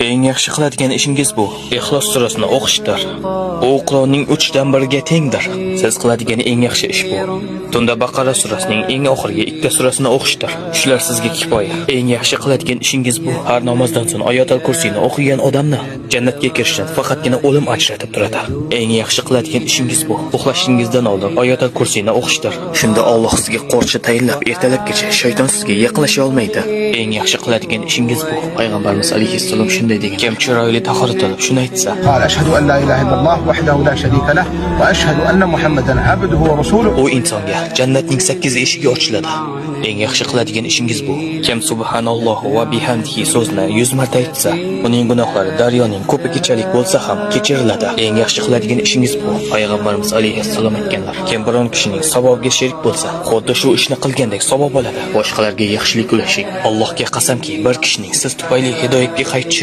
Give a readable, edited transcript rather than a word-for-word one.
Eng yaxshi qiladigan ishingiz bu Ixlos surasini o'qishdir. U Qur'onning 3dan 1ga tengdir. Siz qiladigan eng yaxshi ish bu. Tunda Baqara surasining eng oxirgi 2 surasini o'qishdir. Shular sizga kifoya. Eng yaxshi qiladigan ishingiz bu har namozdan so'ng Oyatul Kursini o'qigan odamni jannatga kirishdan faqatgina o'lim ajratib turadi. Eng yaxshi qiladigan ishingiz bu uxlashingizdan oldin Oyatul Kursini o'qishdir. Shunda Alloh sizga qo'rchi tayinlab ertalabgacha shayton sizga yaqinlasha olmaydi. Eng yaxshi qiladigan ishingiz bu Payg'ambarimiz alayhissalom shunday degan: kim chiroyli tahorat qilib shuni aytsa, قال أشهد أن لا إله إلا الله وحده لا شريك له وأشهد أن محمدا عبده ورسوله u insonga jannatning 8 eshigi ochiladi. Eng yaxshi qiladigan ishingiz bu kim subhanallohu va bihamdihi so'zni 100 marta aytsa, uning gunohlari daryoning ko'pi kechalik bo'lsa ham kechiriladi. Eng yaxshi qiladigan ishingiz bu Payg'ambarimiz alayhissalom aytganlar: kim biron kishining savobiga sherik bo'lsa, xuddi shu ishni qilgandek savob oladi. Boshqalarga yaxshilik ulashing. Allohga qasamki, bir kishining siz tufayli hidoyatga qaytishi